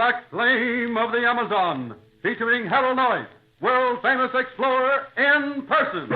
Black Flame of the Amazon, featuring Harold Noyes, world-famous explorer in person.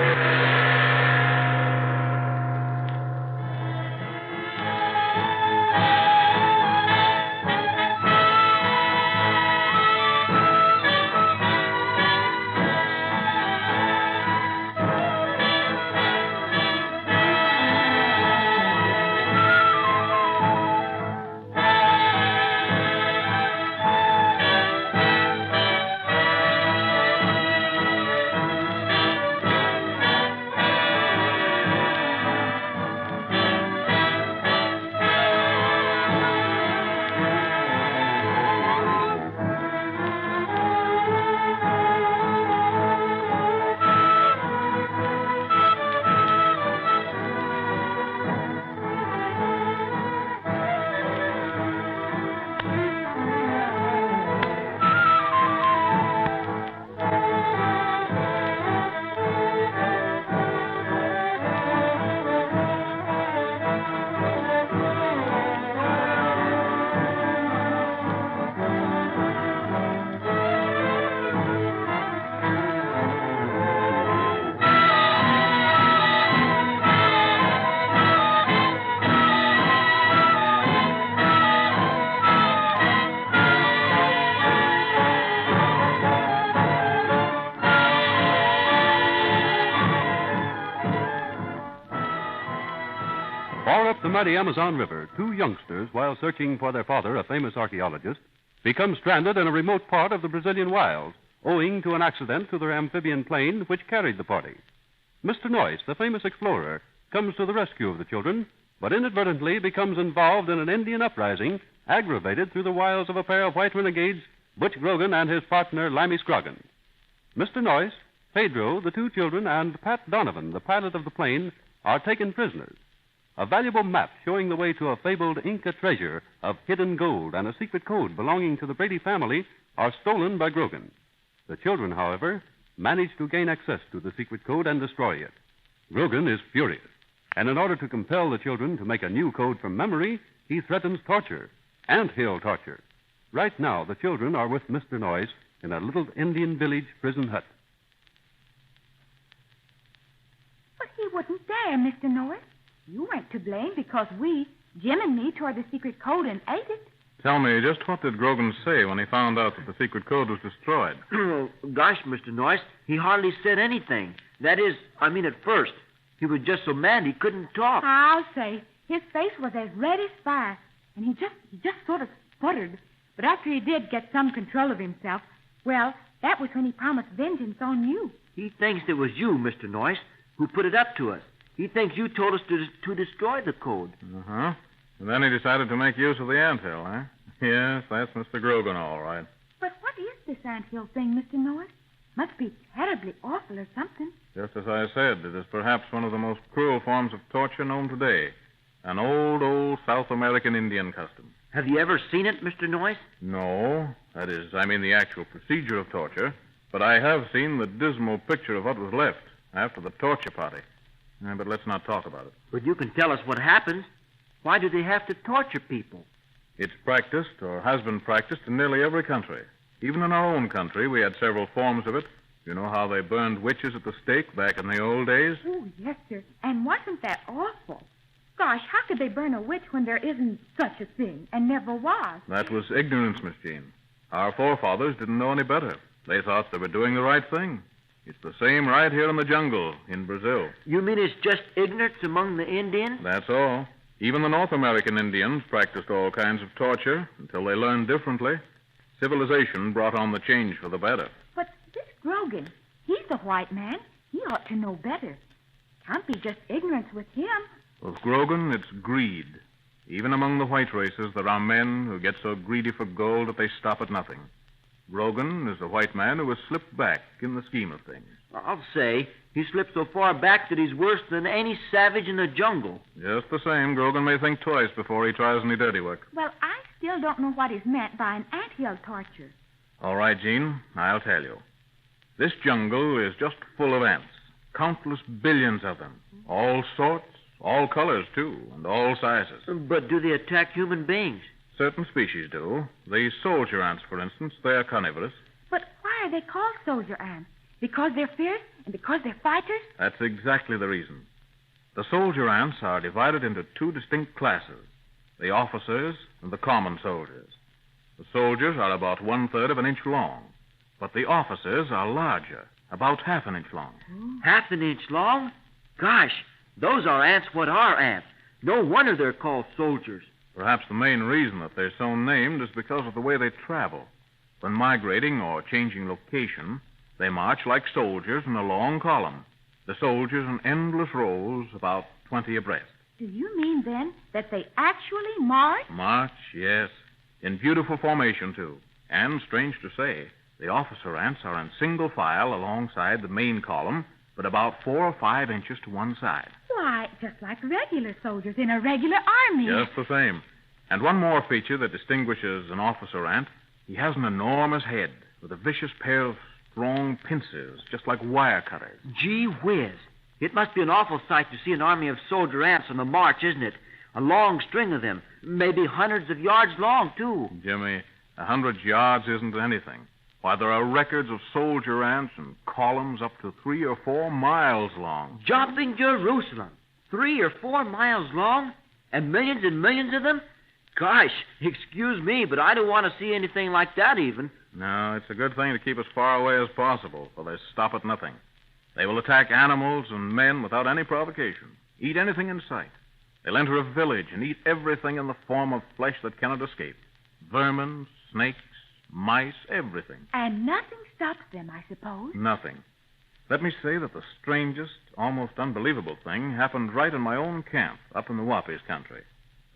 Far up the mighty Amazon River, two youngsters, while searching for their father, a famous archaeologist, become stranded in a remote part of the Brazilian wilds, owing to an accident to their amphibian plane which carried the party. Mr. Noyes, the famous explorer, comes to the rescue of the children, but inadvertently becomes involved in an Indian uprising aggravated through the wiles of a pair of white renegades, Butch Grogan and his partner, Limey Scroggin. Mr. Noyes, Pedro, the two children, and Pat Donovan, the pilot of the plane, are taken prisoners. A valuable map showing the way to a fabled Inca treasure of hidden gold and a secret code belonging to the Brady family are stolen by Grogan. The children, however, manage to gain access to the secret code and destroy it. Grogan is furious, and in order to compel the children to make a new code from memory, he threatens torture, ant-hill torture. Right now, the children are with Mr. Noyes in a little Indian village prison hut. But he wouldn't dare, Mr. Noyes. You weren't to blame because we, Jim and me, tore the secret code and ate it. Tell me, just what did Grogan say when he found out that the secret code was destroyed? Gosh, Mr. Noyes, he hardly said anything. That is, at first. He was just so mad he couldn't talk. I'll say, his face was as red as fire, and he just sort of sputtered. But after he did get some control of himself, well, that was when he promised vengeance on you. He thinks it was you, Mr. Noyes, who put it up to us. He thinks you told us to destroy the code. Uh-huh. And then he decided to make use of the anthill, huh? Yes, that's Mr. Grogan, all right. But what is this anthill thing, Mr. Noyes? Must be terribly awful or something. Just as I said, it is perhaps one of the most cruel forms of torture known today. An old South American Indian custom. Have you ever seen it, Mr. Noyes? No. That is, the actual procedure of torture. But I have seen the dismal picture of what was left after the torture party. But let's not talk about it. But you can tell us what happens. Why do they have to torture people? It's practiced, or has been practiced, in nearly every country. Even in our own country, we had several forms of it. You know how they burned witches at the stake back in the old days? Oh, yes, sir. And wasn't that awful? Gosh, how could they burn a witch when there isn't such a thing, and never was? That was ignorance, Miss Jean. Our forefathers didn't know any better. They thought they were doing the right thing. It's the same right here in the jungle in Brazil. You mean it's just ignorance among the Indians? That's all. Even the North American Indians practiced all kinds of torture until they learned differently. Civilization brought on the change for the better. But this Grogan, he's a white man. He ought to know better. Can't be just ignorance with him. With Grogan, it's greed. Even among the white races, there are men who get so greedy for gold that they stop at nothing. Grogan is a white man who has slipped back in the scheme of things. I'll say he slipped so far back that he's worse than any savage in the jungle. Just the same, Grogan may think twice before he tries any dirty work. Well, I still don't know what is meant by an anthill torture. All right, Jean, I'll tell you. This jungle is just full of ants. Countless billions of them. All sorts, all colors, too, and all sizes. But do they attack human beings? Certain species do. The soldier ants, for instance, they're carnivorous. But why are they called soldier ants? Because they're fierce and because they're fighters? That's exactly the reason. The soldier ants are divided into two distinct classes, the officers and the common soldiers. The soldiers are about 1/3 of an inch long, but the officers are larger, about half an inch long. Half an inch long? Gosh, those are ants what are ants. No wonder they're called soldiers. Perhaps the main reason that they're so named is because of the way they travel. When migrating or changing location, they march like soldiers in a long column. The soldiers in endless rows, about 20 abreast. Do you mean, then, that they actually march? March, yes. In beautiful formation, too. And, strange to say, the officer ants are in single file alongside the main column, but about 4 or 5 inches to one side. Why, just like regular soldiers in a regular army. Just the same. And one more feature that distinguishes an officer ant, he has an enormous head with a vicious pair of strong pincers, just like wire cutters. Gee whiz. It must be an awful sight to see an army of soldier ants on the march, isn't it? A long string of them, maybe hundreds of yards long, too. Jimmy, 100 yards isn't anything. Why, there are records of soldier ants in columns up to 3 or 4 miles long. Jumping Jerusalem. 3 or 4 miles long? And millions of them? Gosh, excuse me, but I don't want to see anything like that even. No, it's a good thing to keep as far away as possible, for they stop at nothing. They will attack animals and men without any provocation, eat anything in sight. They'll enter a village and eat everything in the form of flesh that cannot escape. Vermin, snakes, mice, everything. And nothing stops them, I suppose. Nothing. Let me say that the strangest, almost unbelievable thing happened right in my own camp up in the Wapis country.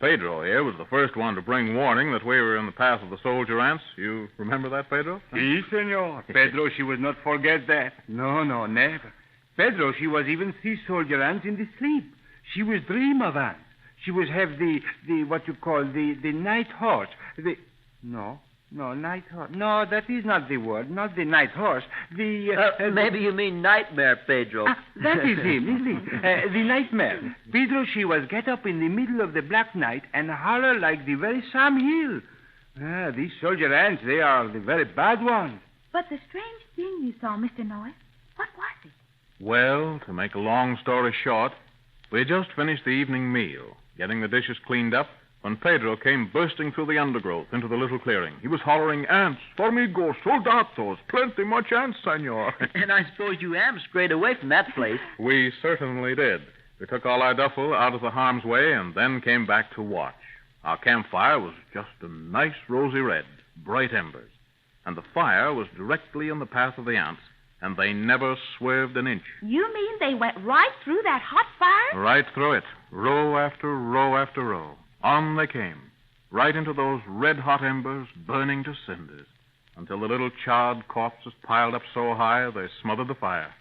Pedro here was the first one to bring warning that we were in the path of the soldier ants. You remember that, Pedro? Si, senor. Pedro, she would not forget that. No, never. Pedro, she was even see soldier ants in the sleep. She was dream of ants. She was have the what you call the night horse. No, night horse. No, that is not the word. Not the night horse. Maybe you mean nightmare, Pedro. That is him, isn't it? The nightmare. Pedro, she was get up in the middle of the black night and holler like the very Sam Hill. These soldier ants, they are the very bad ones. But the strange thing you saw, Mr. Norris, what was it? Well, to make a long story short, we had just finished the evening meal, getting the dishes cleaned up, when Pedro came bursting through the undergrowth into the little clearing. He was hollering, "Ants, formigos, soldados, plenty much ants, senor." And I suppose you am straight away from that place. We certainly did. We took all our duffel out of the harm's way and then came back to watch. Our campfire was just a nice rosy red, bright embers. And the fire was directly in the path of the ants, and they never swerved an inch. You mean they went right through that hot fire? Right through it, row after row after row. On they came, right into those red-hot embers burning to cinders, until the little charred corpses piled up so high they smothered the fire.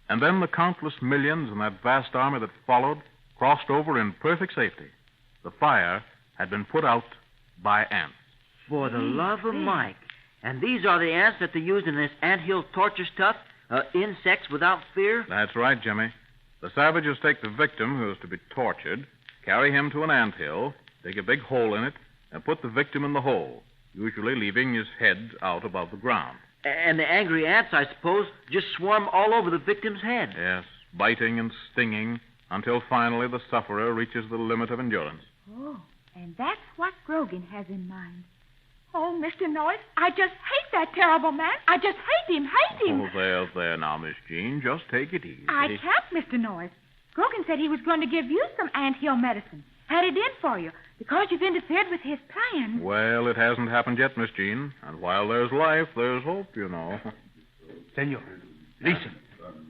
And then the countless millions in that vast army that followed crossed over in perfect safety. The fire had been put out by ants. For the love of Mike. And these are the ants that they use in this anthill torture stuff? Insects without fear? That's right, Jimmy. The savages take the victim who is to be tortured, carry him to an anthill, dig a big hole in it, and put the victim in the hole, usually leaving his head out above the ground. And the angry ants, I suppose, just swarm all over the victim's head. Yes, biting and stinging until finally the sufferer reaches the limit of endurance. Oh, and that's what Grogan has in mind. Oh, Mr. Norris, I just hate that terrible man. I just hate him. Oh, there now, Miss Jean. Just take it easy. I can't, Mr. Norris. Grogan said he was going to give you some anthill medicine. Had it in for you, because you've interfered with his plan. Well, it hasn't happened yet, Miss Jean. And while there's life, there's hope, you know. Senor, listen.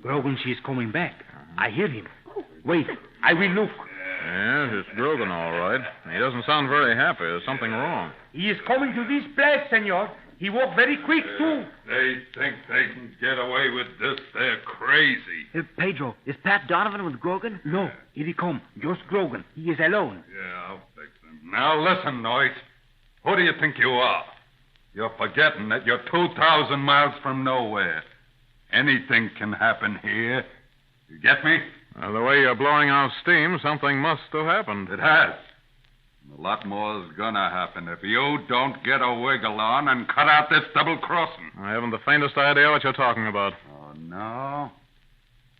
Grogan, she is coming back. I hear him. Wait, I will look. Yes, it's Grogan, all right. He doesn't sound very happy. There's something wrong. He is coming to this place, senor. He walked very quick, too. They think they can get away with this. They're crazy. Pedro, is Pat Donovan with Grogan? No, here he come. Just Grogan. He is alone. Yeah, I'll fix him. Now, listen, Noyce. Who do you think you are? You're forgetting that you're 2,000 miles from nowhere. Anything can happen here. You get me? Well, the way you're blowing out steam, something must have happened. It has. A lot more's gonna happen if you don't get a wiggle on and cut out this double crossing. I haven't the faintest idea what you're talking about. Oh, no?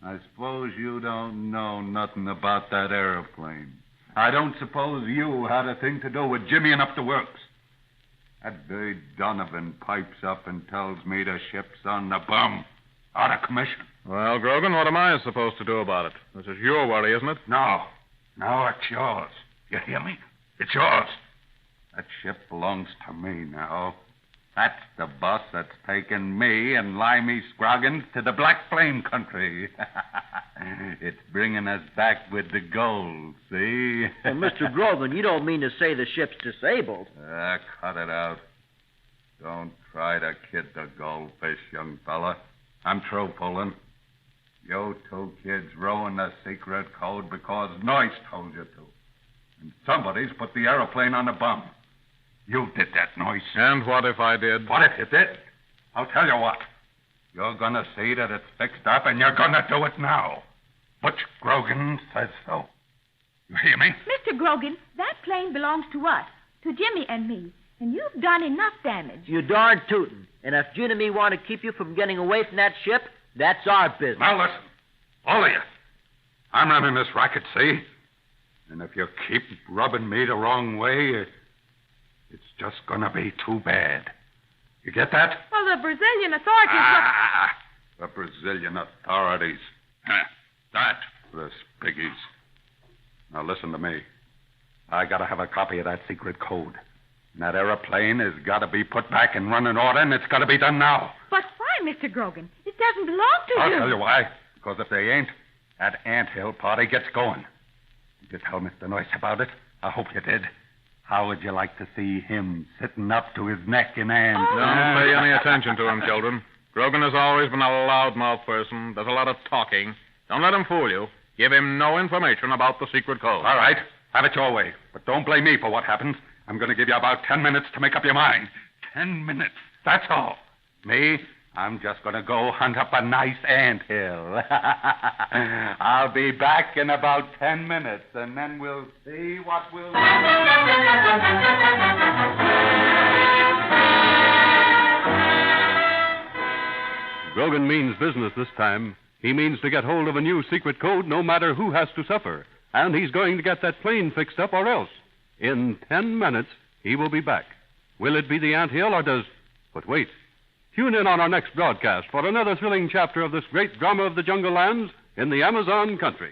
I suppose you don't know nothing about that aeroplane. I don't suppose you had a thing to do with jimmying up the works. That bird Donovan pipes up and tells me the ship's on the bum, out of commission. Well, Grogan, what am I supposed to do about it? This is your worry, isn't it? No, it's yours. You hear me? It's yours. That ship belongs to me now. That's the boss that's taken me and Limey Scroggins to the Black Flame country. It's bringing us back with the gold, see? Well, Mr. Grogan, you don't mean to say the ship's disabled. Cut it out. Don't try to kid the goldfish, young fella. I'm through pulling. You two kids rowing the secret code because Noyce told you to. And somebody's put the aeroplane on the bum. You did that, Noyce. And what if I did? What if you did? I'll tell you what. You're going to see that it's fixed up, and you're going to do it now. Butch Grogan says so. You hear me? Mr. Grogan, that plane belongs to us, to Jimmy and me, and you've done enough damage. You darn tootin'. And if Jim and me want to keep you from getting away from that ship, that's our business. Now listen, all of you. I'm running this racket, see? And if you keep rubbing me the wrong way, it's just going to be too bad. You get that? Well, the Brazilian authorities... The Brazilian authorities. That for the spiggies. Now listen to me. I got to have a copy of that secret code. And that aeroplane has got to be put back in running order, and it's got to be done now. But why, Mr. Grogan? It doesn't belong to you. I'll tell you why. Because if they ain't, that anthill party gets going. Did you tell Mr. Noyce about it? I hope you did. How would you like to see him sitting up to his neck in hand? Oh. Don't pay any attention to him, children. Grogan has always been a loudmouth person. Does a lot of talking. Don't let him fool you. Give him no information about the secret code. All right. Have it your way. But don't blame me for what happens. I'm going to give you about 10 minutes to make up your mind. 10 minutes. That's all. Me, I'm just going to go hunt up a nice anthill. I'll be back in about 10 minutes, and then we'll see what we'll do. Grogan means business this time. He means to get hold of a new secret code no matter who has to suffer. And he's going to get that plane fixed up or else. In 10 minutes, he will be back. Will it be the anthill or does... But wait. Tune in on our next broadcast for another thrilling chapter of this great drama of the jungle lands in the Amazon country.